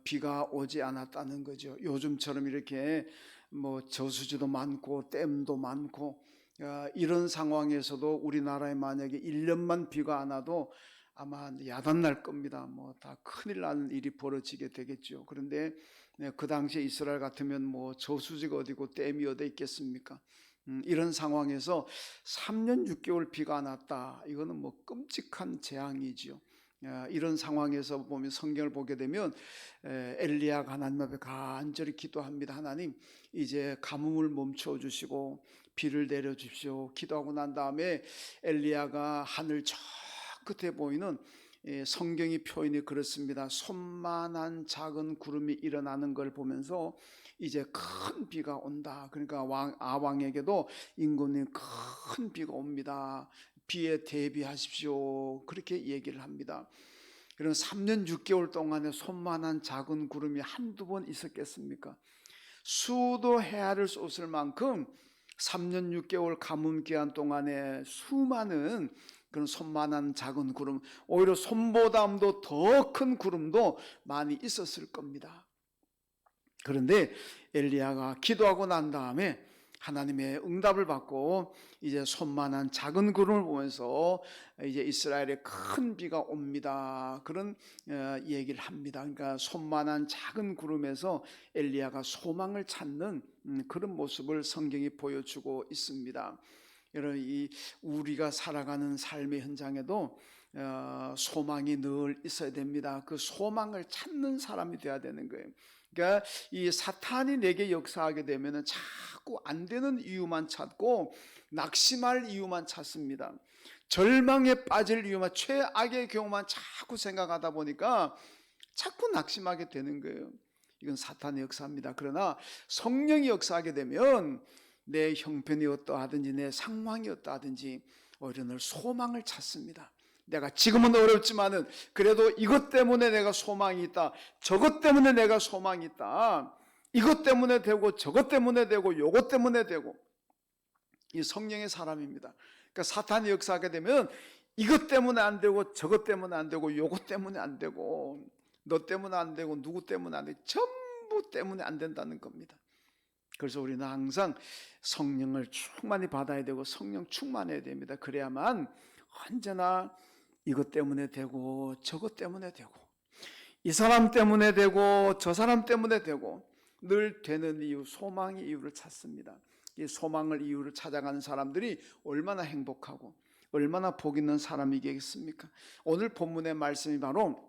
비가 오지 않았다는 거죠. 요즘처럼 이렇게 뭐 저수지도 많고 댐도 많고 이런 상황에서도 우리나라에 만약에 1년만 비가 안 와도 아마 야단 날 겁니다. 뭐 다 큰일 나는 일이 벌어지게 되겠죠. 그런데 그 당시에 이스라엘 같으면 뭐 저수지가 어디고 댐이 어디 있겠습니까? 이런 상황에서 3년 6개월 비가 안 왔다. 이거는 뭐 끔찍한 재앙이지요. 이런 상황에서 보면 성경을 보게 되면 엘리야가 하나님 앞에 간절히 기도합니다. 하나님, 이제 가뭄을 멈춰 주시고 비를 내려 주십시오. 기도하고 난 다음에 엘리야가 하늘 저 끝에 보이는 성경이 표현이 그렇습니다. 손만한 작은 구름이 일어나는 걸 보면서 이제 큰 비가 온다. 그러니까 아왕에게도 임금님 큰 비가 옵니다. 비에 대비하십시오. 그렇게 얘기를 합니다. 그런 3년 6개월 동안에 손만한 작은 구름이 한두 번 있었겠습니까? 수도 헤아릴 수 없을 만큼 3년 6개월 가뭄 기간 동안에 수많은 그런 손만한 작은 구름, 오히려 손보다도 더 큰 구름도 많이 있었을 겁니다. 그런데 엘리야가 기도하고 난 다음에 하나님의 응답을 받고 이제 손만한 작은 구름을 보면서 이제 이스라엘에 큰 비가 옵니다. 그런 얘기를 합니다. 그러니까 손만한 작은 구름에서 엘리야가 소망을 찾는 그런 모습을 성경이 보여주고 있습니다. 여러분, 우리가 살아가는 삶의 현장에도 소망이 늘 있어야 됩니다. 그 소망을 찾는 사람이 되어야 되는 거예요. 그러니까 이 사탄이 내게 역사하게 되면은 자꾸 안 되는 이유만 찾고 낙심할 이유만 찾습니다. 절망에 빠질 이유만, 최악의 경우만 자꾸 생각하다 보니까 자꾸 낙심하게 되는 거예요. 이건 사탄의 역사입니다. 그러나 성령이 역사하게 되면 내 형편이 어떠하든지 내 상황이 어떠하든지 오히려 늘 소망을 찾습니다. 내가 지금은 어렵지만은 그래도 이것 때문에 내가 소망이 있다. 저것 때문에 내가 소망이 있다. 이것 때문에 되고 저것 때문에 되고 요것 때문에 되고. 이 성령의 사람입니다. 그러니까 사탄이 역사하게 되면 이것 때문에 안 되고 저것 때문에 안 되고 요것 때문에 안 되고 너 때문에 안 되고 누구 때문에 안 되고 전부 때문에 안 된다는 겁니다. 그래서 우리는 항상 성령을 충만히 받아야 되고 성령 충만해야 됩니다. 그래야만 언제나 이것 때문에 되고 저것 때문에 되고 이 사람 때문에 되고 저 사람 때문에 되고 늘 되는 이유, 소망의 이유를 찾습니다. 이 소망을 이유를 찾아가는 사람들이 얼마나 행복하고 얼마나 복 있는 사람이겠습니까? 오늘 본문의 말씀이 바로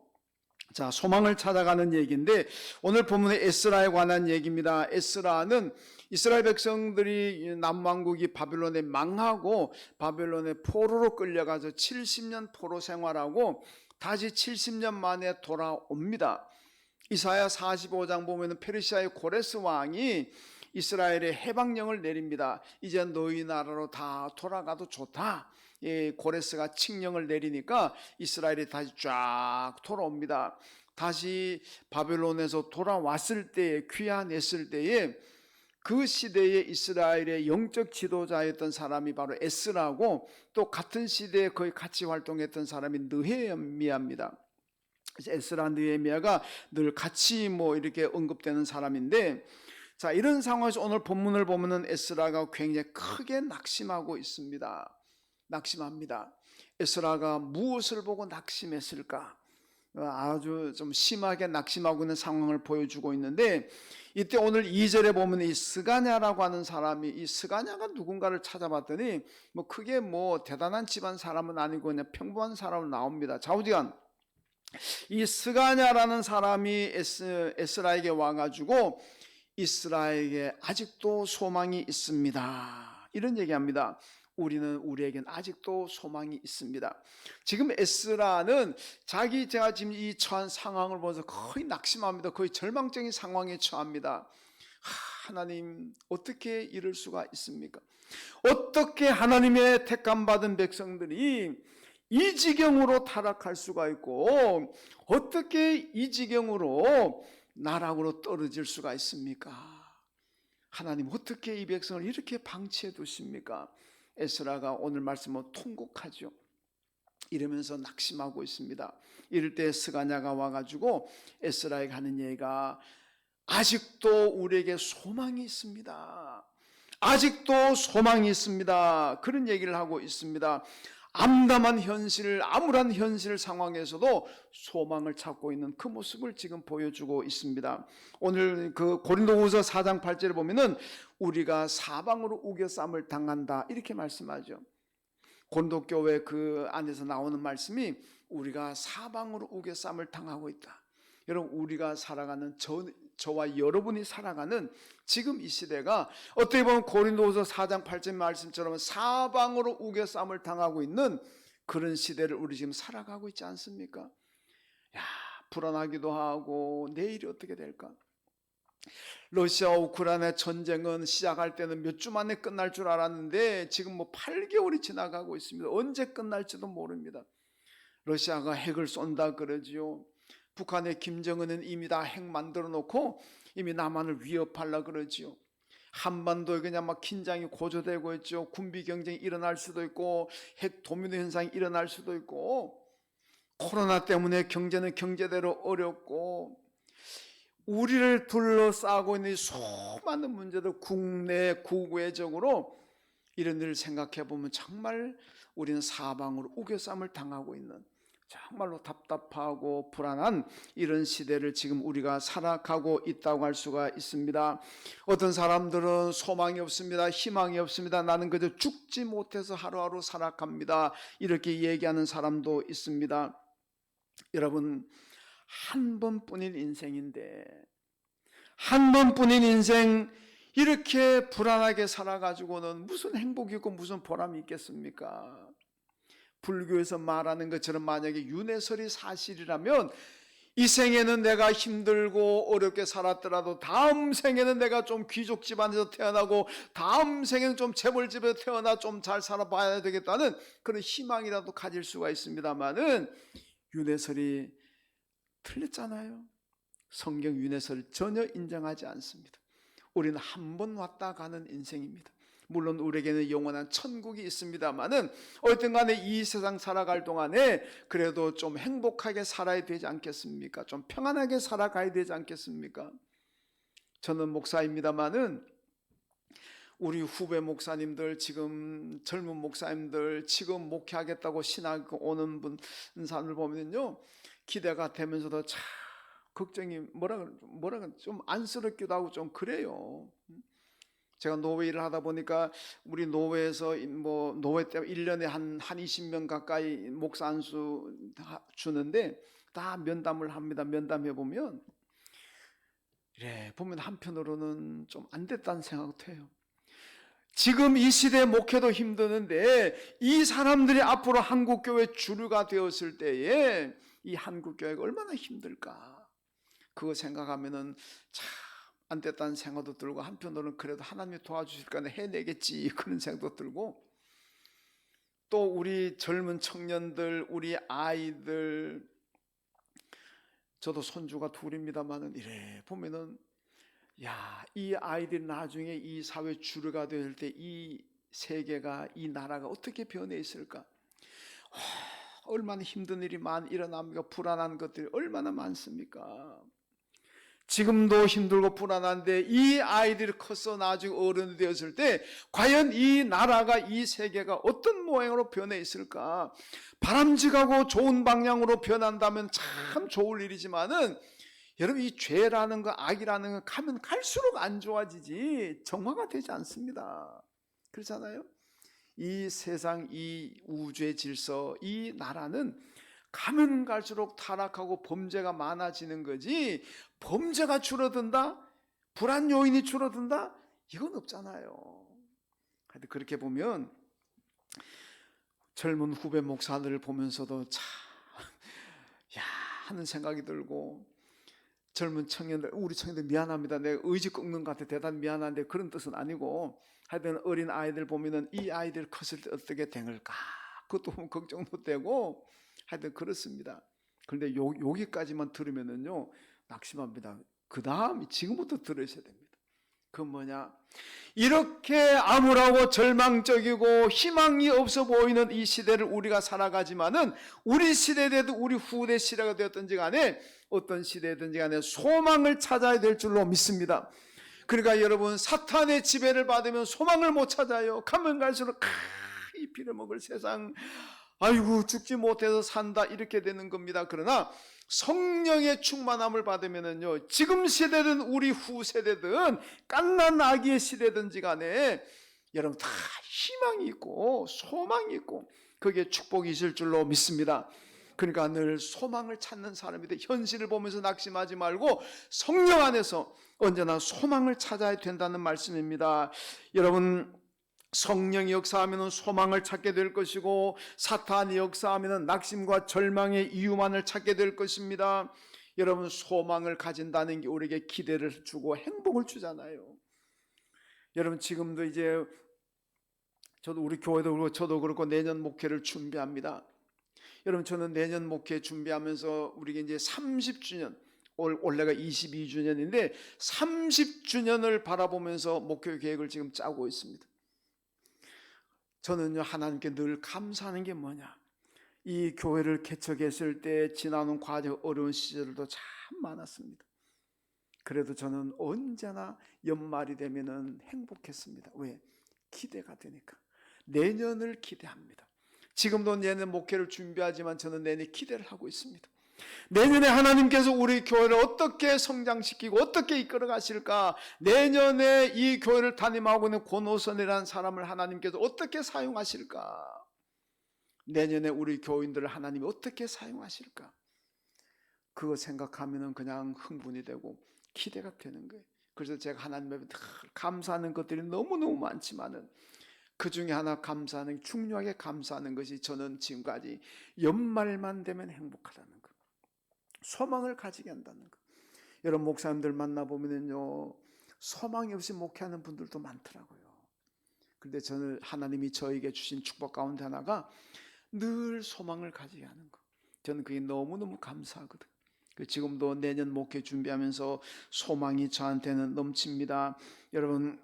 소망을 찾아가는 얘기인데 오늘 본문의 에스라에 관한 얘기입니다. 에스라는 이스라엘 백성들이 남왕국이 바벨론에 망하고 바벨론의 포로로 끌려가서 70년 포로 생활하고 다시 70년 만에 돌아옵니다. 이사야 45장 보면 페르시아의 고레스 왕이 이스라엘에 해방령을 내립니다. 이제 너희 나라로 다 돌아가도 좋다. 고레스가 칙령을 내리니까 이스라엘이 다시 쫙 돌아옵니다. 다시 바벨론에서 돌아왔을 때에 귀환했을 때에 그 시대에 이스라엘의 영적 지도자였던 사람이 바로 에스라고 또 같은 시대에 거의 같이 활동했던 사람이 느헤미야입니다. 에스라 느헤미야가 늘 같이 이렇게 언급되는 사람인데 자, 이런 상황에서 오늘 본문을 보면은 에스라가 굉장히 크게 낙심하고 있습니다. 낙심합니다. 에스라가 무엇을 보고 낙심했을까? 아주 좀 심하게 낙심하고 있는 상황을 보여주고 있는데 이때 오늘 2절에 보면 이 스가냐라고 하는 사람이 이 스가냐가 누군가를 찾아봤더니 크게 대단한 집안 사람은 아니고 그냥 평범한 사람으로 나옵니다. 좌우지간 이 스가냐라는 사람이 에스라에게 와가지고 이스라엘에게 아직도 소망이 있습니다. 이런 얘기합니다. 우리에겐 아직도 소망이 있습니다. 지금 에스라는 제가 지금 이 처한 상황을 보면서 거의 낙심합니다. 거의 절망적인 상황에 처합니다. 하나님, 어떻게 이럴 수가 있습니까? 어떻게 하나님의 택감받은 백성들이 이 지경으로 타락할 수가 있고 어떻게 이 지경으로 나락으로 떨어질 수가 있습니까? 하나님, 어떻게 이 백성을 이렇게 방치해 두십니까? 에스라가 오늘 말씀은 통곡하죠. 이러면서 낙심하고 있습니다. 이럴 때 스가냐가 와가지고 에스라에게 하는 얘기가 아직도 우리에게 소망이 있습니다. 아직도 소망이 있습니다. 그런 얘기를 하고 있습니다. 암담한 현실, 암울한 현실 상황에서도 소망을 찾고 있는 그 모습을 지금 보여주고 있습니다. 오늘 그 고린도후서 4장 8절에 보면은 우리가 사방으로 우겨쌈을 당한다 이렇게 말씀하죠. 고린도 교회 그 안에서 나오는 말씀이 우리가 사방으로 우겨쌈을 당하고 있다. 여러분, 우리가 살아가는 저와 여러분이 살아가는 지금 이 시대가 어떻게 보면 고린도후서 4장 8절 말씀처럼 사방으로 우겨쌈을 당하고 있는 그런 시대를 우리 지금 살아가고 있지 않습니까? 야, 불안하기도 하고 내일이 어떻게 될까? 러시아와 우크라이나 전쟁은 시작할 때는 몇 주 만에 끝날 줄 알았는데 지금 뭐 8개월이 지나가고 있습니다. 언제 끝날지도 모릅니다. 러시아가 핵을 쏜다 그러지요. 북한의 김정은은 이미 다 핵 만들어 놓고 이미 남한을 위협하려 그러지요. 한반도에 그냥 막 긴장이 고조되고 있죠. 군비 경쟁이 일어날 수도 있고 핵 도미노 현상이 일어날 수도 있고 코로나 때문에 경제는 경제대로 어렵고 우리를 둘러싸고 있는 수많은 문제들 국내 국외적으로 이런 일을 생각해 보면 정말 우리는 사방으로 우겨쌈을 당하고 있는 정말로 답답하고 불안한 이런 시대를 지금 우리가 살아가고 있다고 할 수가 있습니다. 어떤 사람들은 소망이 없습니다. 희망이 없습니다. 나는 그저 죽지 못해서 하루하루 살아갑니다. 이렇게 얘기하는 사람도 있습니다. 여러분, 한 번뿐인 인생인데 한 번뿐인 인생 이렇게 불안하게 살아가지고는 무슨 행복이 있고 무슨 보람이 있겠습니까? 불교에서 말하는 것처럼 만약에 윤회설이 사실이라면 이 생에는 내가 힘들고 어렵게 살았더라도 다음 생에는 내가 좀 귀족 집안에서 태어나고 다음 생에는 좀 재벌집에서 태어나 좀 잘 살아봐야 되겠다는 그런 희망이라도 가질 수가 있습니다만은 윤회설이 틀렸잖아요. 성경 윤회설을 전혀 인정하지 않습니다. 우리는 한 번 왔다 가는 인생입니다. 물론 우리에게는 영원한 천국이 있습니다만은 어쨌든 간에 이 세상 살아갈 동안에 그래도 좀 행복하게 살아야 되지 않겠습니까? 좀 평안하게 살아가야 되지 않겠습니까? 저는 목사입니다만은 우리 후배 목사님들, 지금 젊은 목사님들, 지금 목회하겠다고 신학 오는 사람들 보면요, 기대가 되면서도 참 걱정이 뭐라 좀 안쓰럽기도 하고 좀 그래요. 제가 노회 일을 하다 보니까 우리 노회에서 뭐 노회 때 1년에 한 20명 가까이 목사 안수 주는데 다 면담을 합니다. 면담해 보면 이래 보면 한편으로는 좀 안 됐다는 생각도 해요. 지금 이 시대 목회도 힘드는데 이 사람들이 앞으로 한국교회 주류가 되었을 때에 이 한국교회가 얼마나 힘들까? 그거 생각하면은 참 안 됐다는 생각도 들고 한편으로는 그래도 하나님이 도와주실 거는 해내겠지 그런 생각도 들고 또 우리 젊은 청년들, 우리 아이들, 저도 손주가 둘입니다만은 이래 보면은 야, 이 아이들이 나중에 이 사회 주류가 될 때 이 세계가 이 나라가 어떻게 변해 있을까? 얼마나 힘든 일이 일어납니까? 불안한 것들이 얼마나 많습니까? 지금도 힘들고 불안한데 이 아이들이 커서 나중에 어른이 되었을 때 과연 이 나라가 이 세계가 어떤 모양으로 변해 있을까? 바람직하고 좋은 방향으로 변한다면 참 좋을 일이지만은 여러분 이 죄라는 거 악이라는 거 가면 갈수록 안 좋아지지 정화가 되지 않습니다. 그렇잖아요. 이 세상 이 우주의 질서 이 나라는 가면 갈수록 타락하고 범죄가 많아지는 거지 범죄가 줄어든다? 불안 요인이 줄어든다? 이건 없잖아요. 그렇게 보면 젊은 후배 목사들을 보면서도 참 야 하는 생각이 들고 젊은 청년들, 우리 청년들 미안합니다. 내가 의지 꺾는 것 같아. 대단히 미안한데 그런 뜻은 아니고 하여튼 어린 아이들 보면은 이 아이들 컸을 때 어떻게 될까? 그것도 보면 걱정도 되고 하여튼 그렇습니다. 그런데 여기까지만 들으면은요 낙심합니다. 그 다음 지금부터 들으셔야 됩니다. 그 뭐냐? 이렇게 암울하고 절망적이고 희망이 없어 보이는 이 시대를 우리가 살아가지만은 우리 시대에도 우리 후대 시대가 되었든지 간에 어떤 시대든지 간에 소망을 찾아야 될 줄로 믿습니다. 그러니까 여러분, 사탄의 지배를 받으면 소망을 못 찾아요. 가면 갈수록 이 빌어먹을 세상, 아이고 죽지 못해서 산다, 이렇게 되는 겁니다. 그러나 성령의 충만함을 받으면은요, 지금 세대든 우리 후 세대든 갓난 아기의 시대든지 간에 여러분 다 희망이 있고 소망이 있고 그게 축복이 있을 줄로 믿습니다. 그러니까 늘 소망을 찾는 사람이 돼. 현실을 보면서 낙심하지 말고 성령 안에서 언제나 소망을 찾아야 된다는 말씀입니다. 여러분, 성령이 역사하면 소망을 찾게 될 것이고 사탄이 역사하면 낙심과 절망의 이유만을 찾게 될 것입니다. 여러분, 소망을 가진다는 게 우리에게 기대를 주고 행복을 주잖아요. 여러분, 지금도 이제 저도 우리 교회도 그렇고 저도 그렇고 내년 목회를 준비합니다. 여러분, 저는 내년 목회 준비하면서 우리가 이제 30주년, 올해가 22주년인데 30주년을 바라보면서 목회 계획을 지금 짜고 있습니다. 저는요, 하나님께 늘 감사하는 게 뭐냐, 이 교회를 개척했을 때 지나는 과정, 어려운 시절도 참 많았습니다. 그래도 저는 언제나 연말이 되면은 행복했습니다. 왜? 기대가 되니까. 내년을 기대합니다. 지금도 내년 목회를 준비하지만 저는 내년에 기대를 하고 있습니다. 내년에 하나님께서 우리 교회를 어떻게 성장시키고 어떻게 이끌어 가실까? 내년에 이 교회를 담임하고 있는 권호선이라는 사람을 하나님께서 어떻게 사용하실까? 내년에 우리 교인들을 하나님이 어떻게 사용하실까? 그거 생각하면 그냥 흥분이 되고 기대가 되는 거예요. 그래서 제가 하나님 앞에 감사하는 것들이 너무너무 많지만은 그 중에 하나 감사하는, 중요하게 감사하는 것이 저는 지금까지 연말만 되면 행복하다는 것, 소망을 가지게 한다는 것. 여러분, 목사님들 만나보면요, 소망이 없이 목회하는 분들도 많더라고요. 그런데 저는 하나님이 저에게 주신 축복 가운데 하나가 늘 소망을 가지게 하는 것. 저는 그게 너무너무 감사하거든요. 지금도 내년 목회 준비하면서 소망이 저한테는 넘칩니다. 여러분,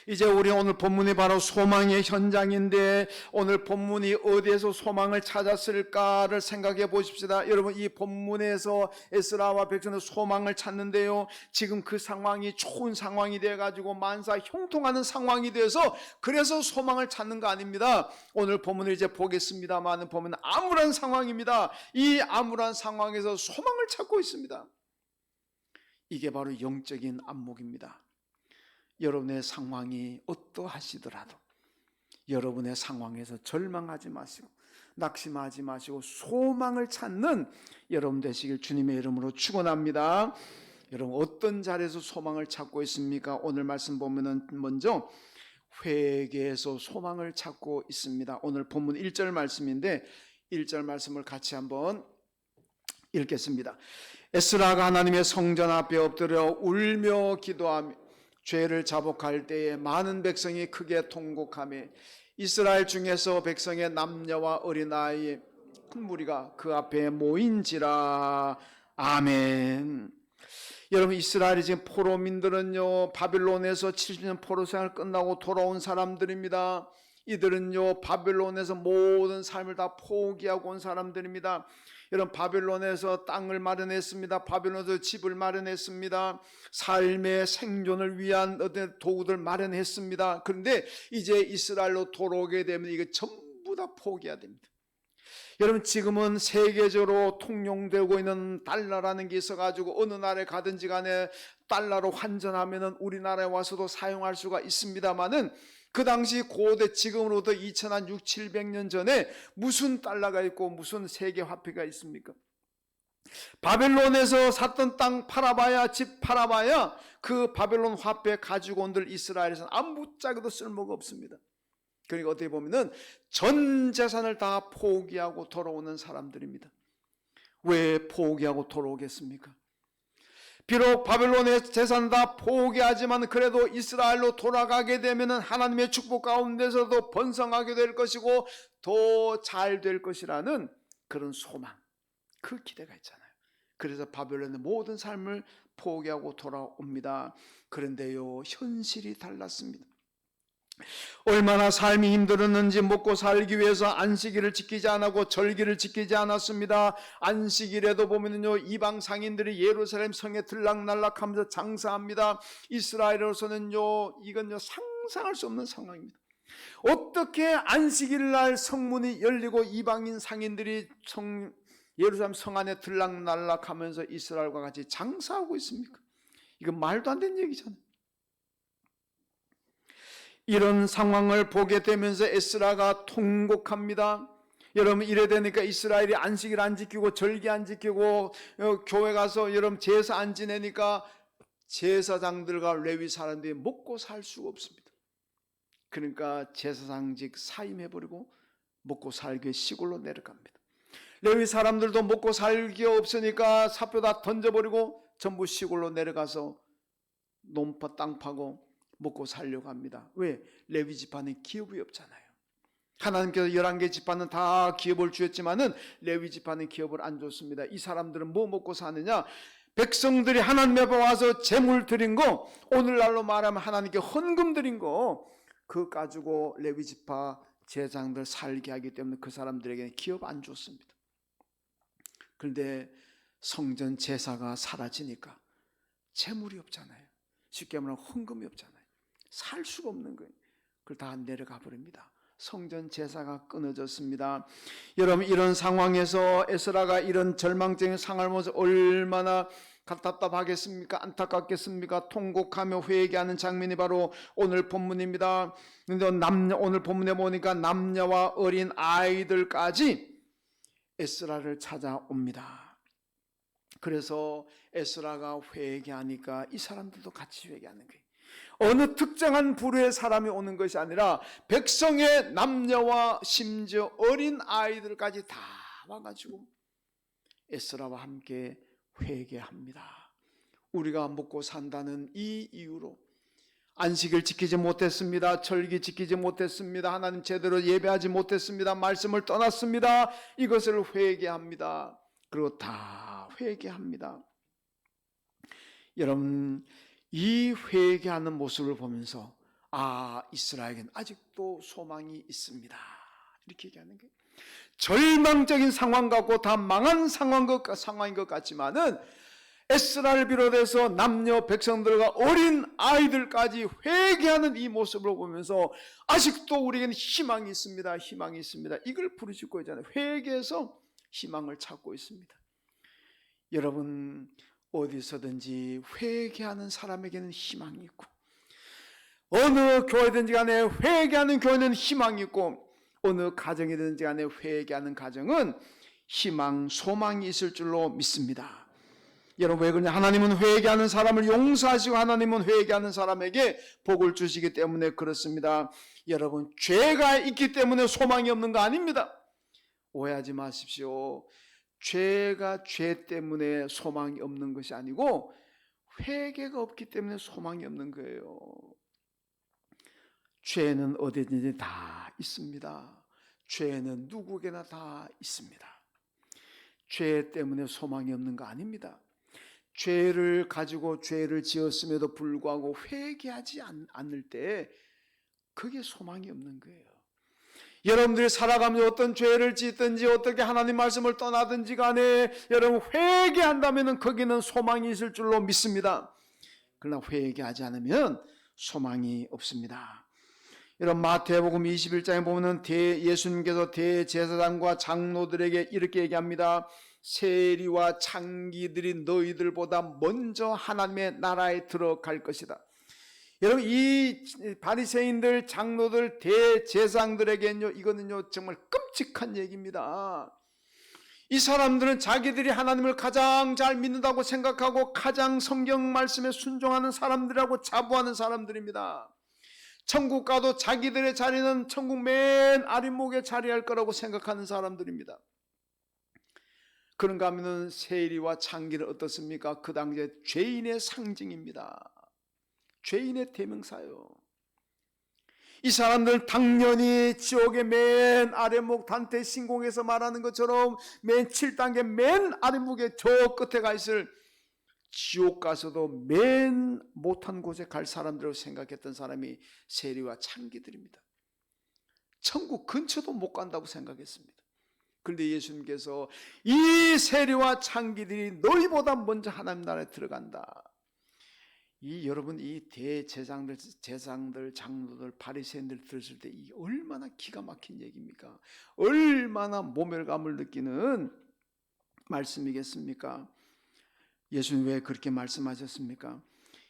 이제 우리 오늘 본문이 바로 소망의 현장인데 오늘 본문이 어디에서 소망을 찾았을까를 생각해 보십시다. 여러분, 이 본문에서 에스라와 백성은 소망을 찾는데요, 지금 그 상황이 좋은 상황이 돼가지고 만사 형통하는 상황이 돼서 그래서 소망을 찾는 거 아닙니다. 오늘 본문을 이제 보겠습니다만 보면 암울한 상황입니다. 이 암울한 상황에서 소망을 찾고 있습니다. 이게 바로 영적인 안목입니다. 여러분의 상황이 어떠하시더라도 여러분의 상황에서 절망하지 마시고 낙심하지 마시고 소망을 찾는 여러분 되시길 주님의 이름으로 축원합니다. 여러분, 어떤 자리에서 소망을 찾고 있습니까? 오늘 말씀 보면은 먼저 회개에서 소망을 찾고 있습니다. 오늘 본문 1절 말씀인데 1절 말씀을 같이 한번 읽겠습니다. 에스라가 하나님의 성전 앞에 엎드려 울며 기도하며 죄를 자복할 때에 많은 백성이 크게 통곡하며 이스라엘 중에서 백성의 남녀와 어린아이 큰 무리가 그 앞에 모인지라. 아멘. 여러분, 이스라엘이 지금 포로민들은요, 바빌론에서 70년 포로 생활 끝나고 돌아온 사람들입니다. 이들은요, 바빌론에서 모든 삶을 다 포기하고 온 사람들입니다. 여러분, 바빌론에서 땅을 마련했습니다. 바빌론에서 집을 마련했습니다. 삶의 생존을 위한 어떤 도구들 마련했습니다. 그런데 이제 이스라엘로 돌아오게 되면 이거 전부 다 포기해야 됩니다. 여러분, 지금은 세계적으로 통용되고 있는 달러라는 게 있어가지고 어느 나라에 가든지 간에 달러로 환전하면은 우리나라에 와서도 사용할 수가 있습니다만은 그 당시 고대, 지금으로부터 2600, 700년 전에 무슨 달러가 있고 무슨 세계 화폐가 있습니까? 바벨론에서 샀던 땅 팔아봐야, 집 팔아봐야 그 바벨론 화폐 가지고 온들 이스라엘에서는 아무짝에도 쓸모가 없습니다. 그러니까 어떻게 보면은 전 재산을 다 포기하고 돌아오는 사람들입니다. 왜 포기하고 돌아오겠습니까? 비록 바벨론의 재산 다 포기하지만 그래도 이스라엘로 돌아가게 되면 하나님의 축복 가운데서도 번성하게 될 것이고 더 잘 될 것이라는 그런 소망, 그 기대가 있잖아요. 그래서 바벨론의 모든 삶을 포기하고 돌아옵니다. 그런데요, 현실이 달랐습니다. 얼마나 삶이 힘들었는지 먹고 살기 위해서 안식일을 지키지 않았고 절기를 지키지 않았습니다. 안식일에도 보면요, 이방 상인들이 예루살렘 성에 들락날락하면서 장사합니다. 이스라엘로서는요, 이건요 상상할 수 없는 상황입니다. 어떻게 안식일 날 성문이 열리고 이방인 상인들이 예루살렘 성 안에 들락날락하면서 이스라엘과 같이 장사하고 있습니까? 이건 말도 안 되는 얘기잖아요. 이런 상황을 보게 되면서 에스라가 통곡합니다. 여러분, 이래 되니까 이스라엘이 안식일 안 지키고 절기 안 지키고 교회 가서 여러분 제사 안 지내니까 제사장들과 레위 사람들이 먹고 살 수가 없습니다. 그러니까 제사장직 사임해버리고 먹고 살기 위해 시골로 내려갑니다. 레위 사람들도 먹고 살기 없으니까 사표 다 던져버리고 전부 시골로 내려가서 논파 땅 파고 먹고 살려고 합니다. 왜? 레위 지파는 기업이 없잖아요. 하나님께서 11개 지파는 다 기업을 주었지만은 레위 지파는 기업을 안 줬습니다. 이 사람들은 뭐 먹고 사느냐? 백성들이 하나님 앞에 와서 제물 드린 거, 오늘날로 말하면 하나님께 헌금 드린 거, 그거 가지고 레위 지파 제사장들 살게 하기 때문에 그 사람들에게는 기업 안 줬습니다. 그런데 성전 제사가 사라지니까 재물이 없잖아요. 쉽게 말하면 헌금이 없잖아요. 살 수가 없는 거예요. 그걸 다 내려가 버립니다. 성전 제사가 끊어졌습니다. 여러분, 이런 상황에서 에스라가 이런 절망적인 상황을 보면서 얼마나 답답하겠습니까? 안타깝겠습니까? 통곡하며 회개하는 장면이 바로 오늘 본문입니다. 근데 오늘 본문에 보니까 남녀와 어린 아이들까지 에스라를 찾아옵니다. 그래서 에스라가 회개하니까 이 사람들도 같이 회개하는 거예요. 어느 특정한 부류의 사람이 오는 것이 아니라 백성의 남녀와 심지어 어린 아이들까지 다 와가지고 에스라와 함께 회개합니다. 우리가 먹고 산다는 이 이유로 안식일 지키지 못했습니다. 절기 지키지 못했습니다. 하나님 제대로 예배하지 못했습니다. 말씀을 떠났습니다. 이것을 회개합니다. 그리고 다 회개합니다. 여러분, 이 회개하는 모습을 보면서 이스라엘에게는 아직도 소망이 있습니다. 이렇게 얘기하는 거예요. 절망적인 상황 같고 다 망한 상황인 것 같지만은 에스라를 비롯해서 남녀 백성들과 어린 아이들까지 회개하는 이 모습을 보면서 아직도 우리에게는 희망이 있습니다. 희망이 있습니다. 이걸 부르짖고 있잖아요. 회개해서 희망을 찾고 있습니다. 여러분, 어디서든지 회개하는 사람에게는 희망이 있고 어느 교회든지 간에 회개하는 교회는 희망이 있고 어느 가정이든지 간에 회개하는 가정은 희망, 소망이 있을 줄로 믿습니다. 여러분, 왜 그러냐? 하나님은 회개하는 사람을 용서하시고 하나님은 회개하는 사람에게 복을 주시기 때문에 그렇습니다. 여러분, 죄가 있기 때문에 소망이 없는 거 아닙니다. 오해하지 마십시오. 죄가 죄 때문에 소망이 없는 것이 아니고 회개가 없기 때문에 소망이 없는 거예요. 죄는 어디든지 다 있습니다. 죄는 누구에게나 다 있습니다. 죄 때문에 소망이 없는 거 아닙니다. 죄를 가지고 죄를 지었음에도 불구하고 회개하지 않을 때 그게 소망이 없는 거예요. 여러분들이 살아가면서 어떤 죄를 짓든지 어떻게 하나님 말씀을 떠나든지 간에 여러분 회개한다면 거기는 소망이 있을 줄로 믿습니다. 그러나 회개하지 않으면 소망이 없습니다. 여러분, 마태복음 21장에 보면 예수님께서 대제사장과 장로들에게 이렇게 얘기합니다. 세리와 창기들이 너희들보다 먼저 하나님의 나라에 들어갈 것이다. 여러분, 이 바리새인들, 장로들, 대제사장들에게는요, 이거는요 정말 끔찍한 얘기입니다. 이 사람들은 자기들이 하나님을 가장 잘 믿는다고 생각하고 가장 성경 말씀에 순종하는 사람들이라고 자부하는 사람들입니다. 천국 가도 자기들의 자리는 천국 맨 아랫목에 자리할 거라고 생각하는 사람들입니다. 그런가 하면 세리와 창기는 어떻습니까? 그 당시에 죄인의 상징입니다. 죄인의 대명사요. 이 사람들 당연히 지옥의 맨 아래목 단테 신공에서 말하는 것처럼 맨 7단계 맨 아래목에 저 끝에 가 있을 지옥 가서도 맨 못한 곳에 갈 사람들로 생각했던 사람이 세리와 창기들입니다. 천국 근처도 못 간다고 생각했습니다. 그런데 예수님께서 이 세리와 창기들이 너희보다 먼저 하나님 나라에 들어간다. 여러분 이 대제사장들, 장로들, 바리새인들 들었을 때 이 얼마나 기가 막힌 얘기입니까? 얼마나 모멸감을 느끼는 말씀이겠습니까? 예수님 왜 그렇게 말씀하셨습니까?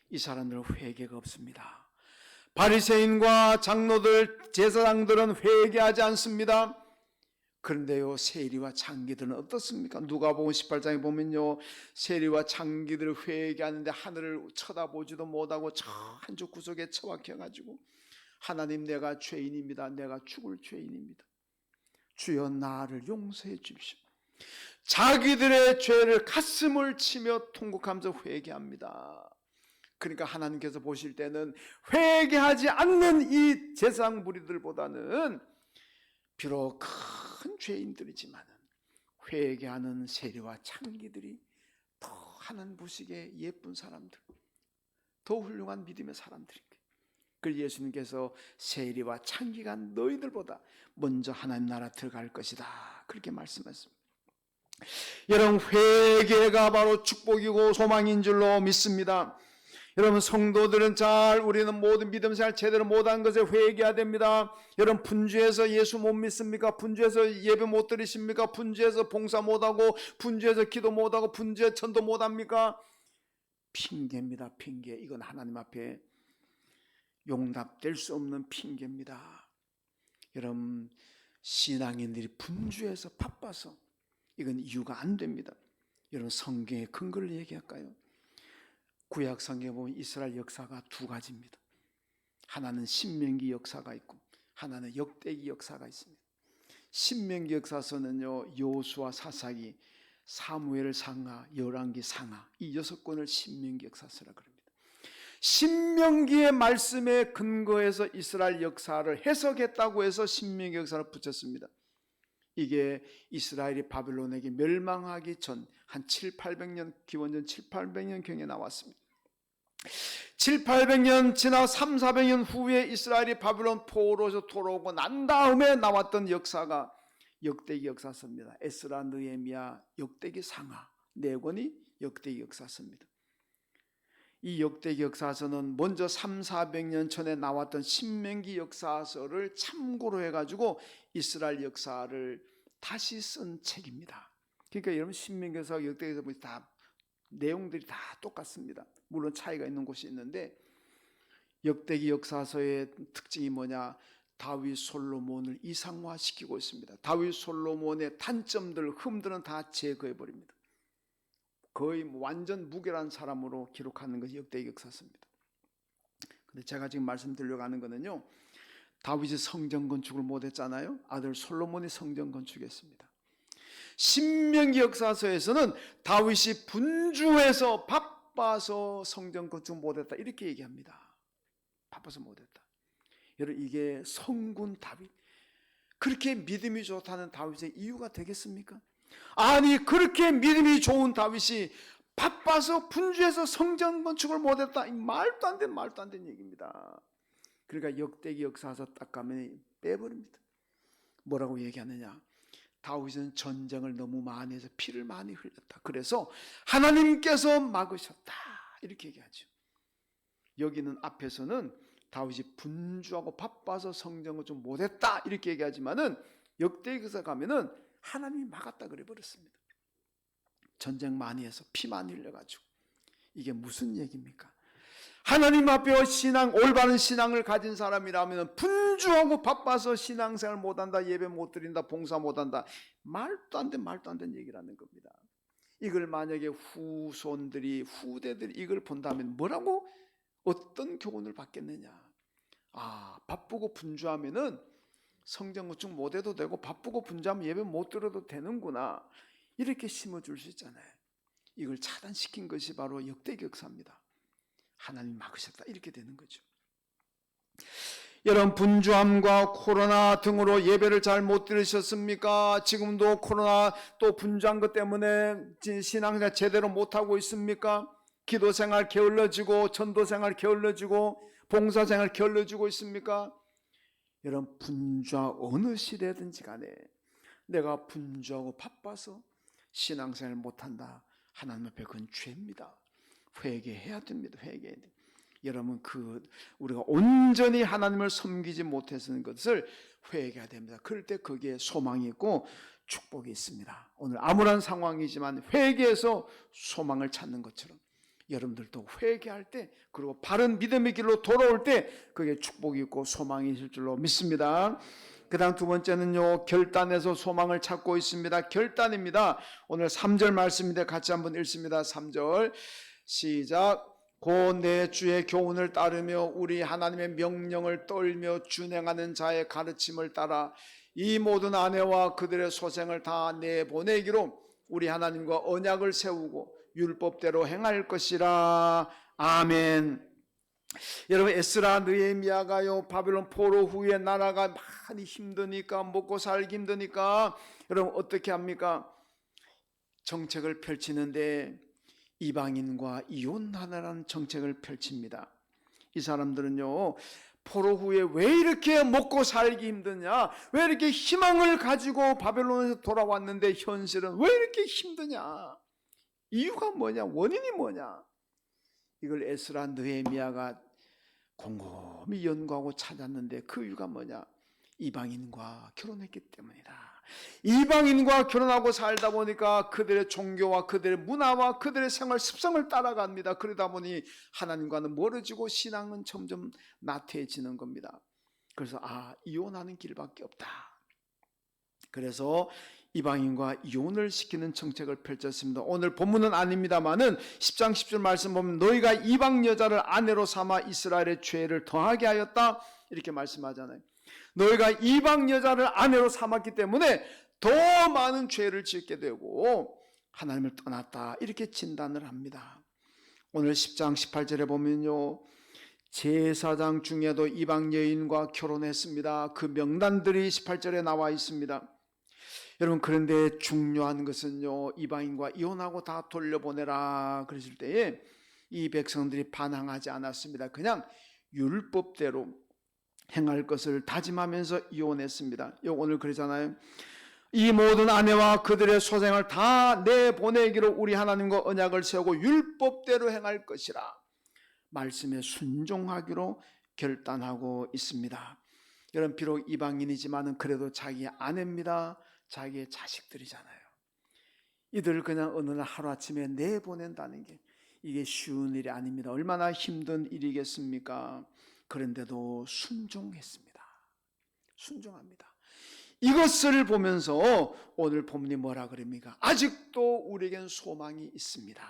이 사람들은 회개가 없습니다. 바리새인과 장로들, 제사장들은 회개하지 않습니다. 그런데요, 세리와 창기들은 어떻습니까? 누가복음 18장에 보면요, 세리와 창기들 회개하는데 하늘을 쳐다보지도 못하고 저 한쪽 구석에 처박혀가지고 하나님, 내가 죄인입니다. 내가 죽을 죄인입니다. 주여 나를 용서해 주십시오. 자기들의 죄를 가슴을 치며 통곡하면서 회개합니다. 그러니까 하나님께서 보실 때는 회개하지 않는 이 제사장 무리들보다는 비록 큰 죄인들이지만 회개하는 세리와 창기들이 더 하나님 보시기에 예쁜 사람들, 더 훌륭한 믿음의 사람들인 거예요. 그래서 예수님께서 세리와 창기가 너희들보다 먼저 하나님 나라 들어갈 것이다, 그렇게 말씀하셨습니다. 여러분, 회개가 바로 축복이고 소망인 줄로 믿습니다. 여러분, 성도들은 우리는 모든 믿음 생활 제대로 못한 것에 회개해야 됩니다. 여러분, 분주해서 예수 못 믿습니까? 분주해서 예배 못 드리십니까? 분주해서 봉사 못하고, 분주해서 기도 못하고, 분주해서 전도 못합니까? 핑계입니다. 핑계. 이건 하나님 앞에 용납될 수 없는 핑계입니다. 여러분, 신앙인들이 분주해서 바빠서 이건 이유가 안 됩니다. 여러분, 성경의 근거를 얘기할까요? 구약 성경에 보면 이스라엘 역사가 두 가지입니다. 하나는 신명기 역사가 있고 하나는 역대기 역사가 있습니다. 신명기 역사서는요, 여호수아, 사사기, 사무엘 상하, 열왕기 상하, 이 6권을 신명기 역사서라 그럽니다. 신명기의 말씀에 근거해서 이스라엘 역사를 해석했다고 해서 신명기 역사를 붙였습니다. 이게 이스라엘이 바벨론에게 멸망하기 전 한 700~800년, 기원전 700~800년 경에 나왔습니다. 700~800년 지나 300~400년 후에 이스라엘이 바벨론 포로에서 돌아오고 난 다음에 나왔던 역사가 역대기 역사서입니다. 에스라, 느헤미야, 역대기 상하 4권이 역대기 역사서입니다. 이 역대기 역사서는 먼저 300~400년 전에 나왔던 신명기 역사서를 참고로 해가지고 이스라엘 역사를 다시 쓴 책입니다. 그러니까 여러분, 신명기 역사와 역대기 역사서 다 내용들이 다 똑같습니다. 물론 차이가 있는 곳이 있는데, 역대기 역사서의 특징이 뭐냐? 다윗 솔로몬을 이상화시키고 있습니다. 다윗 솔로몬의 단점들, 흠들은 다 제거해버립니다. 거의 완전 무결한 사람으로 기록하는 것이 역대기 역사서입니다. 근데 제가 지금 말씀드리려고 하는 거는요, 다윗이 성전 건축을 못했잖아요. 아들 솔로몬이 성전 건축했습니다. 신명기 역사서에서는 다윗이 분주해서 바빠서 성전 건축 못했다, 이렇게 얘기합니다. 바빠서 못했다. 여러분, 이게 성군 다윗, 그렇게 믿음이 좋다는 다윗의 이유가 되겠습니까? 아니, 그렇게 믿음이 좋은 다윗이 바빠서 분주해서 성전 건축을 못했다, 말도 안 된 얘기입니다. 그러니까 역대기 역사서 딱 가면 빼버립니다. 뭐라고 얘기하느냐? 다윗은 전쟁을 너무 많이 해서 피를 많이 흘렸다, 그래서 하나님께서 막으셨다, 이렇게 얘기하죠. 여기는 앞에서는 다윗이 분주하고 바빠서 성전을 좀 못했다, 이렇게 얘기하지만은 역대기서 가면은 하나님이 막았다 그래 버렸습니다. 전쟁 많이 해서 피 많이 흘려가지고. 이게 무슨 얘기입니까? 하나님 앞에 올바른 신앙을 가진 사람이라면 분주하고 바빠서 신앙생활 못한다, 예배 못 드린다, 봉사 못한다, 말도 안 된 얘기라는 겁니다. 이걸 만약에 후대들이 이걸 본다면 뭐라고, 어떤 교훈을 받겠느냐? 아, 바쁘고 분주하면은 성전 건축 못해도 되고, 바쁘고 분주하면 예배 못 드려도 되는구나, 이렇게 심어줄 수 있잖아요. 이걸 차단시킨 것이 바로 역대기 역사입니다. 하나님 막으셨다, 이렇게 되는 거죠. 여러분, 분주함과 코로나 등으로 예배를 잘 못 들으셨습니까? 지금도 코로나 또 분주한 것 때문에 신앙생활 제대로 못하고 있습니까? 기도생활 게을러지고 전도생활 게을러지고 봉사생활 게을러지고 있습니까? 여러분, 분주한 어느 시대든지 간에 내가 분주하고 바빠서 신앙생활 못한다, 하나님 앞에 그건 죄입니다. 회개해야 됩니다. 회개해야 됩니다. 여러분, 우리가 온전히 하나님을 섬기지 못했는 것을 회개해야 됩니다. 그럴 때 거기에 소망이 있고 축복이 있습니다. 오늘 암울한 상황이지만 회개해서 소망을 찾는 것처럼 여러분들도 회개할 때, 그리고 바른 믿음의 길로 돌아올 때 그게 축복이 있고 소망이 있을 줄로 믿습니다. 그 다음 두 번째는요, 결단해서 소망을 찾고 있습니다. 결단입니다. 오늘 3절 말씀인데 같이 한번 읽습니다. 3절 시작. 곧 내 주의 교훈을 따르며 우리 하나님의 명령을 떨며 준행하는 자의 가르침을 따라 이 모든 아내와 그들의 소생을 다 내보내기로 우리 하나님과 언약을 세우고 율법대로 행할 것이라. 아멘. 여러분, 에스라 느헤미야가요, 바벨론 포로 후에 나라가 많이 힘드니까, 먹고 살기 힘드니까 여러분 어떻게 합니까? 정책을 펼치는데 이방인과 이혼하라는 정책을 펼칩니다. 이 사람들은요, 포로 후에 왜 이렇게 먹고 살기 힘드냐, 왜 이렇게 희망을 가지고 바벨론에서 돌아왔는데 현실은 왜 이렇게 힘드냐, 이유가 뭐냐, 원인이 뭐냐, 이걸 에스라 느헤미야가 곰곰이 연구하고 찾았는데 그 이유가 뭐냐, 이방인과 결혼했기 때문이다. 이방인과 결혼하고 살다 보니까 그들의 종교와 그들의 문화와 그들의 생활 습성을 따라갑니다. 그러다 보니 하나님과는 멀어지고 신앙은 점점 나태해지는 겁니다. 그래서 이혼하는 길밖에 없다. 그래서 이방인과 이혼을 시키는 정책을 펼쳤습니다. 오늘 본문은 아닙니다만은 10장 10절 말씀 보면 너희가 이방 여자를 아내로 삼아 이스라엘의 죄를 더하게 하였다, 이렇게 말씀하잖아요. 너희가 이방 여자를 아내로 삼았기 때문에 더 많은 죄를 짓게 되고 하나님을 떠났다, 이렇게 진단을 합니다. 오늘 10장 18절에 보면요, 제사장 중에도 이방 여인과 결혼했습니다. 그 명단들이 18절에 나와 있습니다. 여러분, 그런데 중요한 것은요, 이방인과 이혼하고 다 돌려보내라 그랬을 때에 이 백성들이 반항하지 않았습니다. 그냥 율법대로 행할 것을 다짐하면서 이혼했습니다. 오늘 그러잖아요. 이 모든 아내와 그들의 소생을 다 내보내기로 우리 하나님과 언약을 세우고 율법대로 행할 것이라. 말씀에 순종하기로 결단하고 있습니다. 여러분, 비록 이방인이지만 그래도 자기 아내입니다. 자기의 자식들이잖아요. 이들 그냥 어느 날 하루아침에 내보낸다는 게 이게 쉬운 일이 아닙니다. 얼마나 힘든 일이겠습니까? 그런데도 순종했습니다. 순종합니다. 이것을 보면서 오늘 본문이 뭐라 그럽니까? 아직도 우리에겐 소망이 있습니다.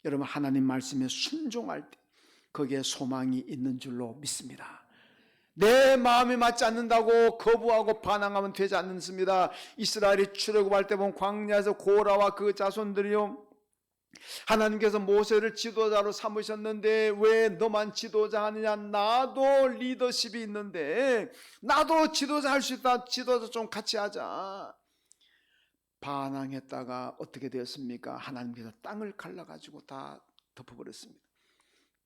여러분, 하나님 말씀에 순종할 때 거기에 소망이 있는 줄로 믿습니다. 내 마음에 맞지 않는다고 거부하고 반항하면 되지 않습니다. 이스라엘이 출애굽할 때 보면 광야에서 고라와 그 자손들이요, 하나님께서 모세를 지도자로 삼으셨는데 왜 너만 지도자 하느냐, 나도 리더십이 있는데 나도 지도자 할 수 있다, 지도자 좀 같이 하자. 반항했다가 어떻게 되었습니까? 하나님께서 땅을 갈라가지고 다 덮어버렸습니다.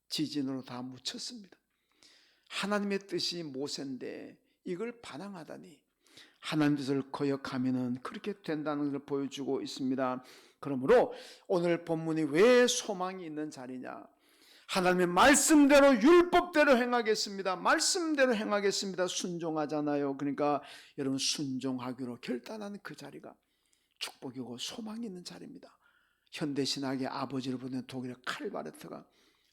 지진으로 다 묻혔습니다. 하나님의 뜻이 모세인데 이걸 반항하다니, 하나님 뜻을 거역하면은 그렇게 된다는 것을 보여주고 있습니다. 그러므로 오늘 본문이 왜 소망이 있는 자리냐, 하나님의 말씀대로 율법대로 행하겠습니다, 말씀대로 행하겠습니다, 순종하잖아요. 그러니까 여러분, 순종하기로 결단하는 그 자리가 축복이고 소망이 있는 자리입니다. 현대신학의 아버지를 보는 독일의 칼바르트가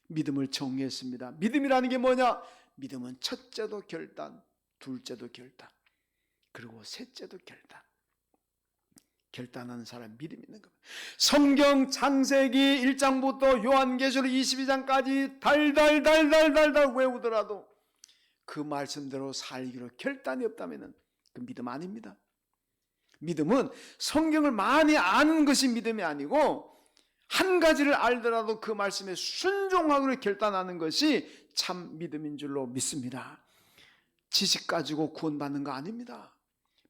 믿음을 정의했습니다. 믿음이라는 게 뭐냐? 믿음은 첫째도 결단, 둘째도 결단, 그리고 셋째도 결단. 결단하는 사람 믿음 있는 겁니다. 성경 창세기 1장부터 요한계시록 22장까지 달달달달달달 외우더라도 그 말씀대로 살기로 결단이 없다면 그 믿음 아닙니다. 믿음은 성경을 많이 아는 것이 믿음이 아니고 한 가지를 알더라도 그 말씀에 순종하기로 결단하는 것이 참 믿음인 줄로 믿습니다. 지식 가지고 구원받는 거 아닙니다.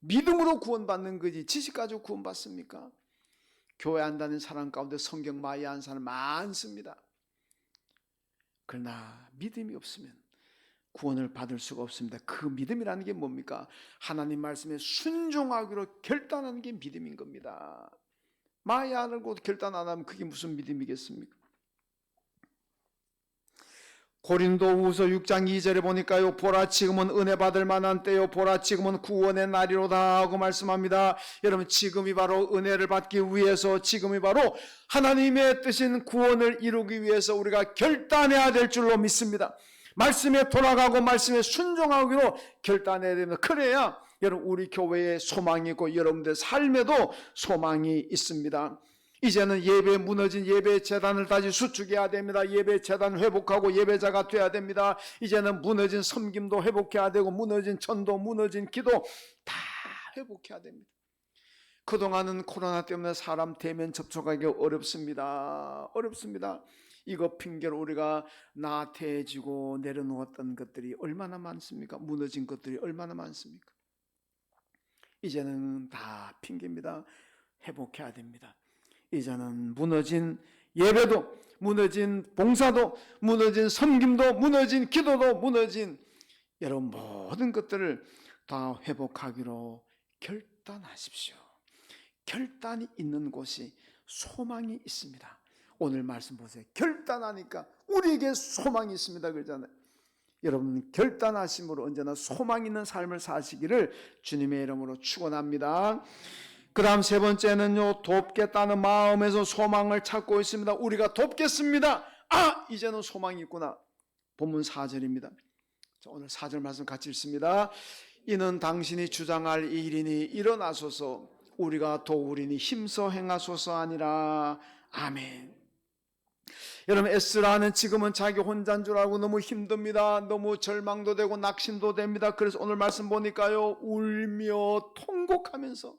믿음으로 구원받는 거지 지식 가지고 구원받습니까? 교회 안 다니는 사람 가운데 성경 많이 하는 사람 많습니다. 그러나 믿음이 없으면 구원을 받을 수가 없습니다. 그 믿음이라는 게 뭡니까? 하나님 말씀에 순종하기로 결단하는 게 믿음인 겁니다. 많이 안 알고 결단 안 하면 그게 무슨 믿음이겠습니까? 고린도후서 6장 2절에 보니까요, 보라 지금은 은혜 받을 만한 때요, 보라 지금은 구원의 날이로다 하고 말씀합니다. 여러분, 지금이 바로 은혜를 받기 위해서, 지금이 바로 하나님의 뜻인 구원을 이루기 위해서 우리가 결단해야 될 줄로 믿습니다. 말씀에 돌아가고 말씀에 순종하기로 결단해야 됩니다. 그래야 여러분, 우리 교회에 소망이 있고 여러분들 삶에도 소망이 있습니다. 이제는 예배 무너진 예배 재단을 다시 수축해야 됩니다. 예배 재단을 회복하고 예배자가 돼야 됩니다. 이제는 무너진 섬김도 회복해야 되고 무너진 전도, 무너진 기도 다 회복해야 됩니다. 그동안은 코로나 때문에 사람 대면 접촉하기 어렵습니다. 이거 핑계로 우리가 나태해지고 내려놓았던 것들이 얼마나 많습니까? 무너진 것들이 얼마나 많습니까? 이제는 다 핑계입니다. 회복해야 됩니다. 이제는 무너진 예배도, 무너진 봉사도, 무너진 섬김도, 무너진 기도도, 무너진 여러분 모든 것들을 다 회복하기로 결단하십시오. 결단이 있는 곳이 소망이 있습니다. 오늘 말씀 보세요. 결단하니까 우리에게 소망이 있습니다 그러잖아요. 여러분 결단하심으로 언제나 소망 있는 삶을 사시기를 주님의 이름으로 축원합니다. 그 다음 세 번째는요, 돕겠다는 마음에서 소망을 찾고 있습니다. 우리가 돕겠습니다. 이제는 소망이 있구나. 본문 4절입니다. 오늘 4절 말씀 같이 읽습니다. 이는 당신이 주장할 일이니 일어나소서, 우리가 도우리니 힘써 행하소서 하니라. 아멘. 여러분, 에스라는 지금은 자기 혼자인 줄 알고 너무 힘듭니다. 너무 절망도 되고 낙심도 됩니다. 그래서 오늘 말씀 보니까요, 울며 통곡하면서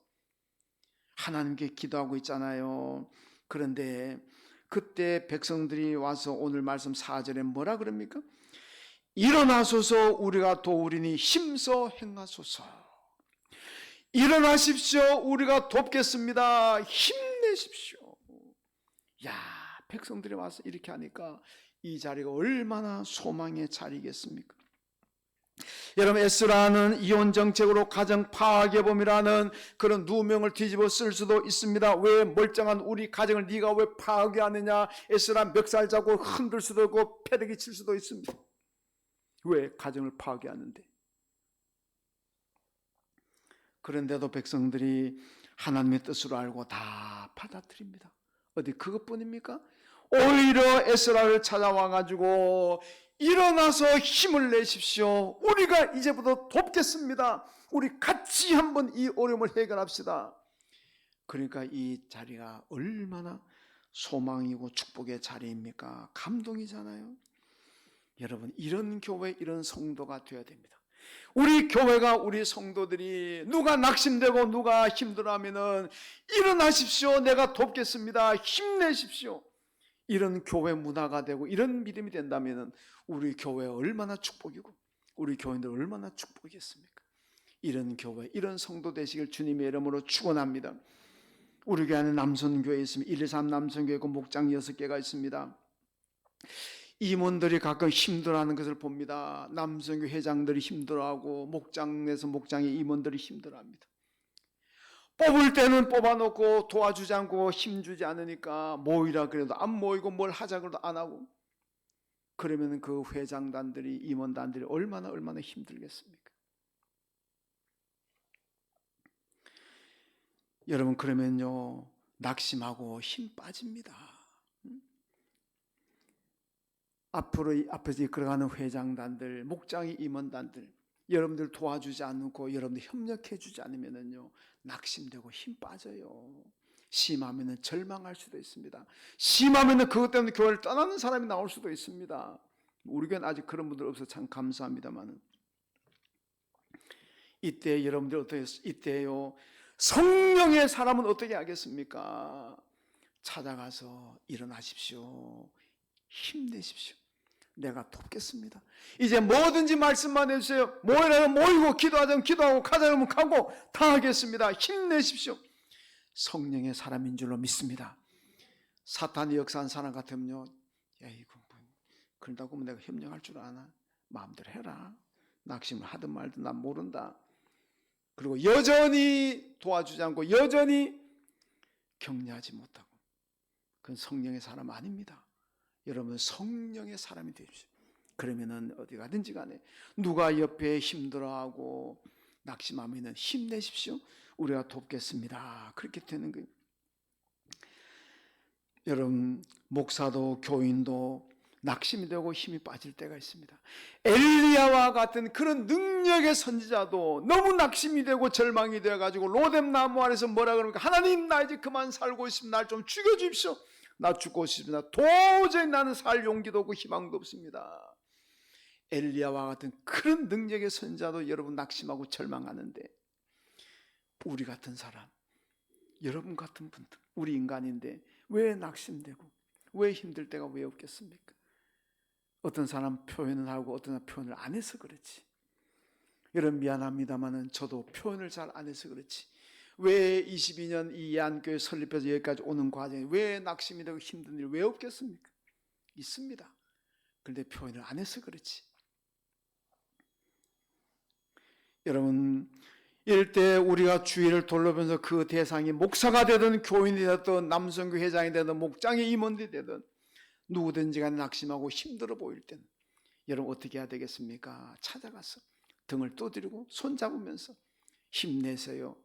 하나님께 기도하고 있잖아요. 그런데 그때 백성들이 와서 오늘 말씀 4절에 뭐라 그럽니까? 일어나소서, 우리가 도우리니 힘써 행하소서. 일어나십시오, 우리가 돕겠습니다. 힘내십시오. 야, 백성들이 와서 이렇게 하니까 이 자리가 얼마나 소망의 자리겠습니까? 여러분, 에스라는 이혼 정책으로 가정 파괴범이라는 그런 누명을 뒤집어 쓸 수도 있습니다. 왜 멀쩡한 우리 가정을 네가 왜 파괴하느냐? 에스라 멱살 잡고 흔들 수도 있고 패대기 칠 수도 있습니다. 왜 가정을 파괴하는데? 그런데도 백성들이 하나님의 뜻으로 알고 다 받아들입니다. 어디 그것뿐입니까? 오히려 에스라를 찾아와가지고 일어나서 힘을 내십시오. 우리가 이제부터 돕겠습니다. 우리 같이 한번 이 어려움을 해결합시다. 그러니까 이 자리가 얼마나 소망이고 축복의 자리입니까? 감동이잖아요. 여러분, 이런 교회, 이런 성도가 되어야 됩니다. 우리 교회가, 우리 성도들이 누가 낙심되고 누가 힘들어하면은 일어나십시오. 내가 돕겠습니다. 힘내십시오. 이런 교회 문화가 되고 이런 믿음이 된다면 우리 교회가 얼마나 축복이고 우리 교인들 얼마나 축복이겠습니까? 이런 교회, 이런 성도 되시길 주님의 이름으로 축원합니다. 우리 교회 안에 남선교회 있습니다. 123 남선교회 있고 목장 6개가 있습니다. 임원들이 가끔 힘들어하는 것을 봅니다. 남선교 회장들이 힘들어하고 목장에서 목장의 임원들이 힘들어합니다. 뽑을 때는 뽑아놓고 도와주지 않고 힘주지 않으니까 모이라 그래도 안 모이고 뭘 하자 그래도 안 하고, 그러면 그 회장단들이, 임원단들이 얼마나 힘들겠습니까? 여러분, 그러면요 낙심하고 힘 빠집니다. 앞에서 이끌어가는 회장단들, 목장의 임원단들, 여러분들 도와주지 않고 여러분들 협력해 주지 않으면요 낙심되고 힘 빠져요. 심하면은 절망할 수도 있습니다. 심하면은 그것 때문에 교회를 떠나는 사람이 나올 수도 있습니다. 우리 교회는 아직 그런 분들 없어서 참 감사합니다만, 이때 여러분들 어떻게, 이때요 성령의 사람은 어떻게 하겠습니까? 찾아가서 일어나십시오. 힘내십시오. 내가 돕겠습니다. 이제 뭐든지 말씀만 해주세요. 모이라면 모이고 기도하자면 기도하고 가자면 가고 다 하겠습니다. 힘내십시오. 성령의 사람인 줄로 믿습니다. 사탄이 역사한 사람 같으면요, 야 이거 뭐 그런다고 하면 내가 협력할 줄 아나? 마음대로 해라. 낙심을 하든 말든 난 모른다. 그리고 여전히 도와주지 않고 여전히 격려하지 못하고, 그건 성령의 사람 아닙니다. 여러분 성령의 사람이 되십시오. 그러면은 어디 가든지 간에 누가 옆에 힘들어하고 낙심하면은 힘내십시오. 우리가 돕겠습니다. 그렇게 되는 거예요. 여러분 목사도 교인도 낙심이 되고 힘이 빠질 때가 있습니다. 엘리야와 같은 그런 능력의 선지자도 너무 낙심이 되고 절망이 되어가지고 로뎀 나무 아래서 뭐라 그럽니까? 하나님 나 이제 그만 살고 있습니다. 날 좀 죽여주십시오. 나 죽고 싶습니다. 도저히 나는 살 용기도 없고 희망도 없습니다. 엘리야와 같은 그런 능력의 선지자도 여러분 낙심하고 절망하는데, 우리 같은 사람, 여러분 같은 분들, 우리 인간인데 왜 낙심되고 왜 힘들 때가 왜 없겠습니까? 어떤 사람 표현을 하고 어떤 사람 표현을 안 해서 그렇지. 여러분 미안합니다마는 저도 표현을 잘 안 해서 그렇지. 왜 22년 이 예안교회 설립해서 여기까지 오는 과정에 왜 낙심이 되고 힘든 일이 왜 없겠습니까? 있습니다. 그런데 표현을 안 해서 그렇지. 여러분 이럴 때 우리가 주위를 돌려보면서 그 대상이 목사가 되든 교인이 되든 남성교 회장이 되든 목장의 임원이 되든 누구든지 간에 낙심하고 힘들어 보일 때는 여러분 어떻게 해야 되겠습니까? 찾아가서 등을 두드리고 손잡으면서 힘내세요.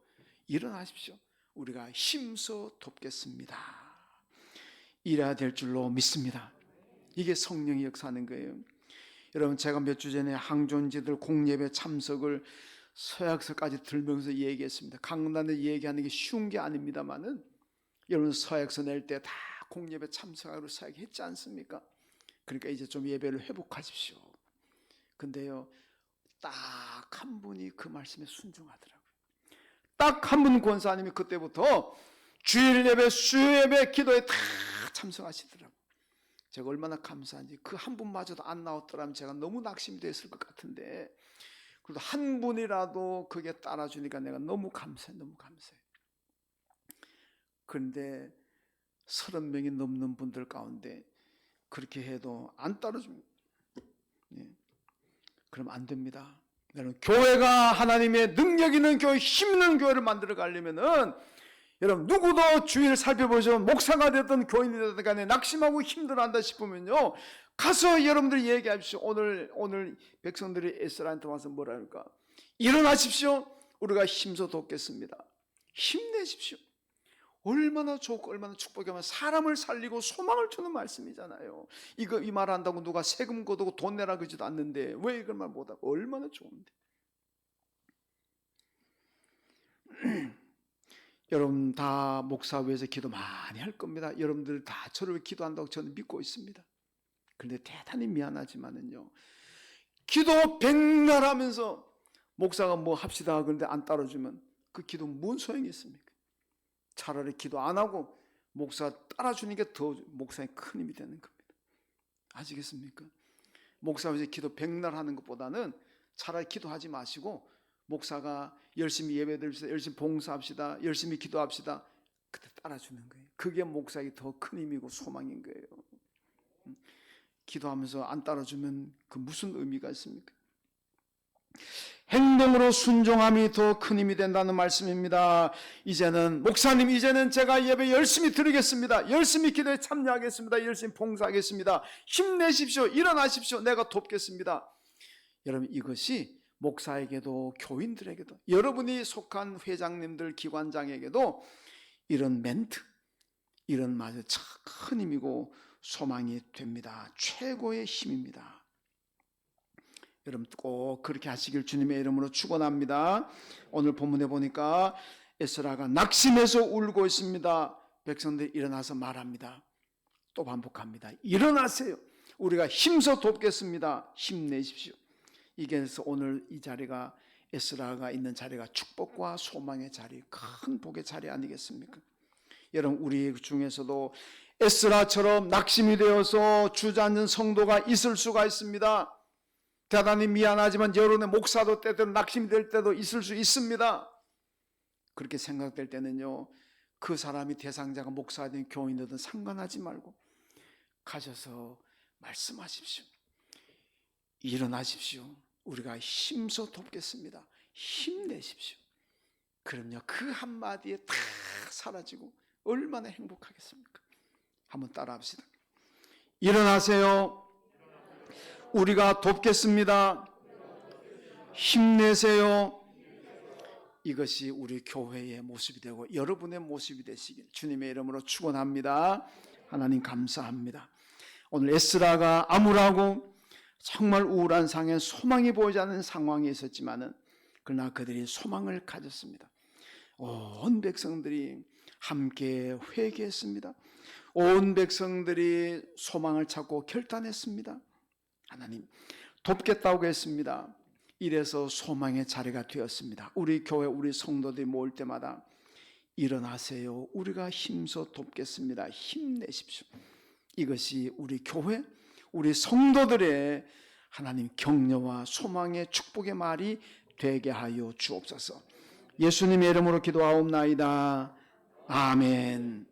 일어나십시오. 우리가 힘써 돕겠습니다. 이래야 될 줄로 믿습니다. 이게 성령이 역사하는 거예요. 여러분 제가 몇 주 전에 항존지들 공예배 참석을 서약서까지 들면서 얘기했습니다. 강단에 얘기하는 게 쉬운 게 아닙니다만은 여러분 서약서 낼 때 다 공예배 참석하고 서약했지 않습니까? 그러니까 이제 좀 예배를 회복하십시오. 근데요 딱 한 분이 그 말씀에 순종하더라고요. 딱 한 분 권사님이 그때부터 주일 예배, 수요 예배, 기도에 다 참석하시더라고요. 제가 얼마나 감사한지. 그 한 분마저도 안 나왔더라면 제가 너무 낙심이 됐을 것 같은데 그래도 한 분이라도 그게 따라주니까 내가 너무 감사해, 너무 감사해. 그런데 30명이 넘는 분들 가운데 그렇게 해도 안 따라줍니다. 예. 그럼 안 됩니다. 여러분 교회가 하나님의 능력 있는 교회, 힘 있는 교회를 만들어 가려면은 여러분 누구도 주위를 살펴보시면 목사가 됐든 교인이 됐든 간에 낙심하고 힘들어한다 싶으면요 가서 여러분들이 얘기하십시오. 오늘 백성들이 에스라한테 와서 뭐라 할까? 일어나십시오. 우리가 힘써 돕겠습니다. 힘내십시오. 얼마나 좋고 얼마나 축복이면 사람을 살리고 소망을 주는 말씀이잖아요. 이 말 한다고 누가 세금 걷고 돈 내라 그러지도 않는데 왜 이걸 말 못하고? 얼마나 좋은데. 여러분 다 목사 위해서 기도 많이 할 겁니다. 여러분들 다 저를 위해 기도한다고 저는 믿고 있습니다. 그런데 대단히 미안하지만은요 기도 백날 하면서 목사가 뭐 합시다 그런데 안 따라주면 그 기도 뭔 소용이 있습니까? 차라리 기도 안 하고 목사 따라주는 게 더 목사에 큰 힘이 되는 겁니다. 아시겠습니까? 목사 위해서 기도 백날 하는 것보다는 차라리 기도하지 마시고 목사가 열심히 예배드립시다, 열심히 봉사합시다, 열심히 기도합시다. 그때 따라주는 거예요. 그게 목사에게 더 큰 힘이고 소망인 거예요. 기도하면서 안 따라주면 그 무슨 의미가 있습니까? 행동으로 순종함이 더 큰 힘이 된다는 말씀입니다. 이제는 목사님 이제는 제가 예배 열심히 드리겠습니다. 열심히 기도에 참여하겠습니다. 열심히 봉사하겠습니다. 힘내십시오. 일어나십시오. 내가 돕겠습니다. 여러분 이것이 목사에게도 교인들에게도 여러분이 속한 회장님들 기관장에게도 이런 멘트 이런 말이 참 큰 힘이고 소망이 됩니다. 최고의 힘입니다. 여러분 꼭 그렇게 하시길 주님의 이름으로 축원합니다. 오늘 본문에 보니까 에스라가 낙심해서 울고 있습니다. 백성들이 일어나서 말합니다. 또 반복합니다. 일어나세요. 우리가 힘써 돕겠습니다. 힘내십시오. 이게 오늘 이 자리가 에스라가 있는 자리가 축복과 소망의 자리, 큰 복의 자리 아니겠습니까? 여러분 우리 중에서도 에스라처럼 낙심이 되어서 주저앉는 성도가 있을 수가 있습니다. 대단히 미안하지만 여론의 목사도 때때로 낙심이 될 때도 있을 수 있습니다. 그렇게 생각될 때는요, 그 사람이 대상자가 목사든 교인이든 상관하지 말고 가셔서 말씀하십시오. 일어나십시오. 우리가 힘써 돕겠습니다. 힘내십시오. 그럼요, 그 한마디에 다 사라지고 얼마나 행복하겠습니까? 한번 따라합시다. 일어나세요. 우리가 돕겠습니다. 힘내세요. 이것이 우리 교회의 모습이 되고 여러분의 모습이 되시길 주님의 이름으로 축원합니다. 하나님 감사합니다. 오늘 에스라가 암울하고 정말 우울한 상황에 소망이 보이지 않는 상황에 있었지만은 그러나 그들이 소망을 가졌습니다. 온 백성들이 함께 회개했습니다. 온 백성들이 소망을 찾고 결단했습니다. 하나님 돕겠다고 했습니다. 이래서 소망의 자리가 되었습니다. 우리 교회 우리 성도들이 모일 때마다 일어나세요. 우리가 힘써 돕겠습니다. 힘내십시오. 이것이 우리 교회 우리 성도들의 하나님 격려와 소망의 축복의 말이 되게 하여 주옵소서. 예수님의 이름으로 기도하옵나이다. 아멘.